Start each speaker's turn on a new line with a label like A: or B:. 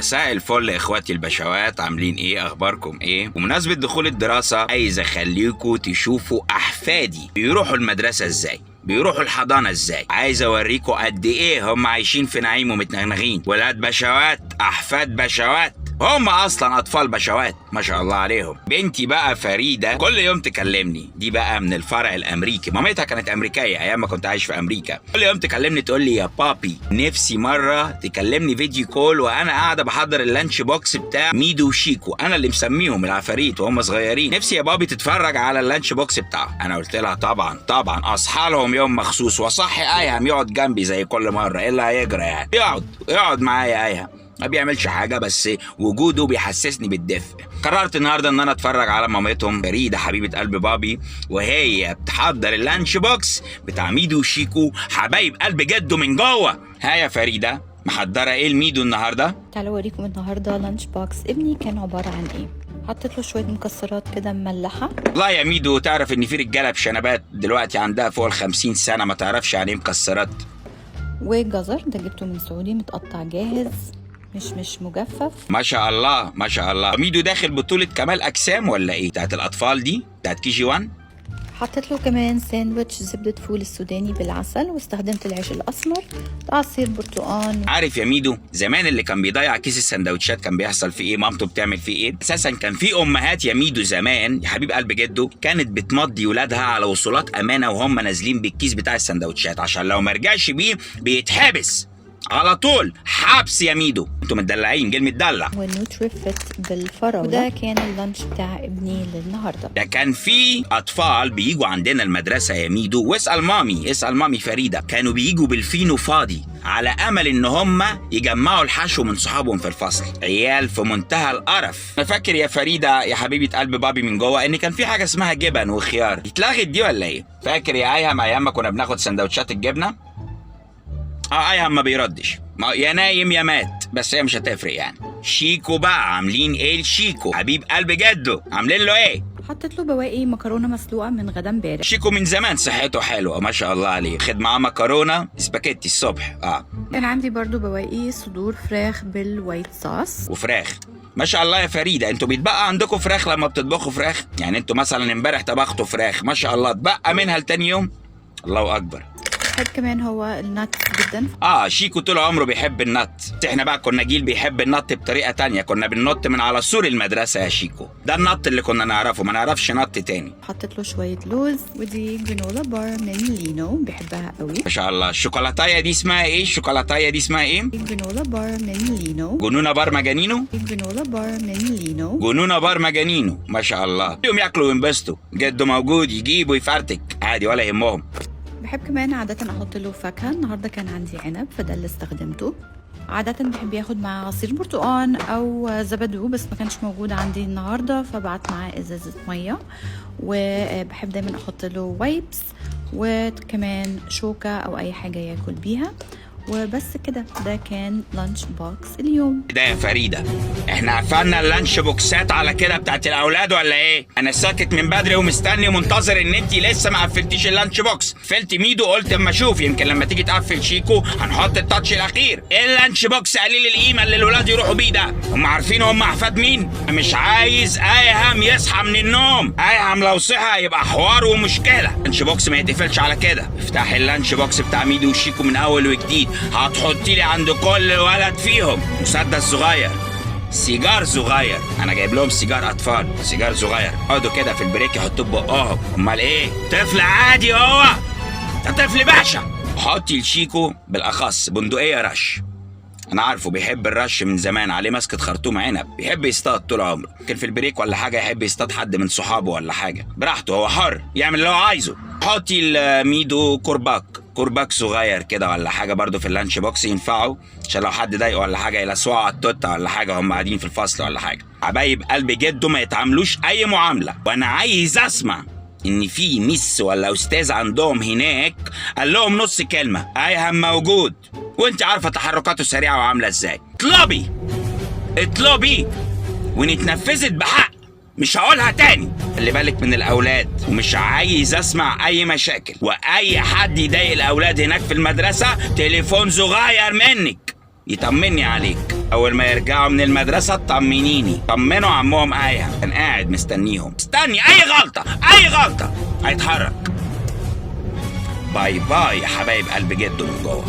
A: مساء الفل يا اخواتي البشوات، عاملين ايه؟ اخباركم ايه؟ بمناسبة دخول الدراسة عايز اخليكم تشوفوا احفادي بيروحوا المدرسة ازاي، بيروحوا الحضانة ازاي. عايز اوريكم قد ايه هم عايشين في نعيم ومتنغنغين. ولاد بشوات، احفاد بشوات، هم اصلا اطفال بشوات ما شاء الله عليهم. بنتي بقى فريده كل يوم تكلمني، دي بقى من الفرع الامريكي، مامتها كانت امريكيه ايام ما كنت عايش في امريكا. كل يوم تكلمني تقول لي يا بابي نفسي مره تكلمني فيديو كول وانا قاعده بحضر اللانش بوكس بتاع ميدو وشيكو، انا اللي مسميهم العفاريت وهم صغيرين. نفسي يا بابي تتفرج على اللانش بوكس بتاعه. انا قلت لها طبعا طبعا، اصحى لهم يوم مخصوص واصحي ايهم يقعد جنبي زي كل مره. ايه اللي هيجرى يعني؟ يقعد معايا ايهم، ما بيعملش حاجه بس وجوده بيحسسني بالدفء. قررت النهارده ان انا اتفرج على مامتهم فريده حبيبه قلب بابي وهي بتحضر اللانش بوكس بتاع ميدو وشيكو حبايب قلب جده من جوه. ها يا فريده، محضره ايه لميدو النهارده؟
B: تعالوا اوريكم النهارده لانش بوكس ابني كان عباره عن ايه. حطيت له شويه مكسرات كده مملحه.
A: والله يا ميدو تعرف ان في رجاله بشنبات دلوقتي عندها فوق ال50 سنه ما تعرفش يعني ايه مكسرات.
B: وجزر ده جبته من سعودي متقطع جاهز، مش مجفف.
A: ما شاء الله ما شاء الله. ميدو داخل بطوله كمال اجسام ولا ايه؟ بتاعت الاطفال دي بتاعت كي جي 1.
B: حطيت له كمان ساندويتش زبدة فول السوداني بالعسل، واستخدمت العيش الأسمر، عصير برتقان.
A: عارف يا ميدو زمان اللي كان بيضيع كيس السندوتشات كان بيحصل فيه ايه؟ مامته بتعمل فيه ايه؟ اساسا كان في امهات يا ميدو زمان يا حبيب قلب جده كانت بتمضي ولادها على وصولات امانه وهم نازلين بالكيس بتاع السندوتشات، عشان لو ما رجعش بيه بيتحبس على طول، حبس يا ميدو. انتوا متدلعين، جيل متدلع.
B: والنوتري فيت بالفراوله، وده كان اللانش بتاع ابني للنهارده.
A: ده كان في اطفال بيجوا عندنا المدرسه يا ميدو، واسال مامي فريده، كانوا بيجوا بالفينو فاضي على امل ان هم يجمعوا الحشو من صحابهم في الفصل. عيال في منتهى القرف. انا فاكر يا فريده يا حبيبه قلب بابي من جوه ان كان في حاجه اسمها جبن وخيار، اتلغت دي ولا ايه؟ فاكر يا ايام ما كنا بناخد سندوتشات الجبنه؟ ايهم ما بيردش، يا نايم يا مات، بس هي مش هتفرق يعني. شيكو بقى عاملين ايه لشيكو حبيب قلب جده؟ عاملين له ايه؟
B: حطيت له بواقي مكرونه مسلوقه من غدا امبارح.
A: شيكو من زمان صحته حلوه ما شاء الله عليه، خد معاه مكرونه سباكيتي الصبح.
B: كان عندي برضو بواقي صدور فراخ بالوايت صوص
A: وفراخ. ما شاء الله يا فريده، انتوا بيتبقى عندكم فراخ لما بتطبخوا فراخ؟ يعني انتوا مثلا امبارح طبختوا فراخ ما شاء الله اتبقى منها لتاني يوم؟ الله اكبر.
B: بحب كمان هو النت جدا.
A: شيكو طول عمره بيحب النت. احنا بقى كنا جيل بيحب النت بطريقه تانية، كنا بننط من على سور المدرسه يا شيكو، ده النط اللي كنا نعرفه، ما نعرفش نط تاني.
B: حطيت له شويه لوز، ودي جرانولا بار من لينو بيحبها قوي
A: ما شاء الله. الشوكولاتايه دي اسمها ايه؟ الشوكولاتايه دي اسمها ايه؟
B: جرانولا بار من لينو.
A: جنونه بار مجانينو.
B: جرانولا بار من لينو.
A: جنونه بار مجانينو ما شاء الله. يوم ياكلوا وينبسطوا، جده موجود يجيب ويفرتك عادي ولا يهمهم.
B: بحب كمان عادة أحط له فاكهة. النهاردة كان عندي عنب فده اللي استخدمته. عادة بحب ياخد معاه عصير برتقان أو زبادو، بس ما كانش موجود عندي النهاردة فبعت معاه إزازة مية. وبحب دايما أحط له وايبس وكمان شوكة أو أي حاجة ياكل بيها. وبس كده، ده كان لانش بوكس اليوم.
A: ده يا فريده احنا قفلنا اللانش بوكسات على كده بتاعت الاولاد ولا ايه؟ انا ساكت من بدري ومستني ومنتظر ان انت لسه ما قفلتيش اللانش بوكس. قفلت ميدو قلت اما اشوف يمكن لما تيجي تقفل شيكو هنحط التاتش الاخير. ايه اللانش بوكس قليل القيمه اللي الولاد يروحوا بيه ده؟ هم عارفين هم احفاد مين؟ مش عايز ايهم يصحى من النوم. ايهم لو صحى يبقى حوار ومشكله. اللانش بوكس ما يتقفلش على كده. افتحي اللانش بوكس بتاع ميدو وشيكو من اول وجديد. هتحطي لي عند كل ولد فيهم مسدس صغير، سيجار صغير. انا جايب لهم سيجار اطفال، سيجار صغير يقعدوا كده في البريك يحطوه ببقهم. امال ايه؟ طفل عادي هو، ده طفل باشا. حطي لشيكو بالاخص بندقيه رش، انا عارفه بيحب الرش من زمان، عليه ماسكه خرطوم عنب، بيحب يصطاد طول عمره. ممكن في البريك ولا حاجه يحب يصطاد حد من صحابه ولا حاجه، براحته هو حر يعمل اللي هو عايزه. حطي لميدو كرباك صغير كده ولا حاجه برضو في اللانش بوكس ينفعوا، عشان لو حد ضايقه ولا حاجه يلسوعوا على التوته ولا حاجه هم قاعدين في الفصل ولا حاجه. حبايب قلب جده ما يتعاملوش اي معامله. وانا عايز اسمع ان في ميس ولا استاذ عندهم هناك قال لهم نص كلمه ايهم موجود وانت عارفه تحركاته سريعه وعامله ازاي. اطلبي وان اتنفذت بحق، مش هقولها تاني. خلي بالك من الاولاد، ومش عايز اسمع اي مشاكل، واي حد يضايق الاولاد هناك في المدرسه تليفون صغير منك يطمني عليك. اول ما يرجعوا من المدرسه طمنيني. طمنوا عمهم آية، كان قاعد مستنيهم. استني، اي غلطه هيتحرك. باي باي يا حبايب قلب جده من جوه.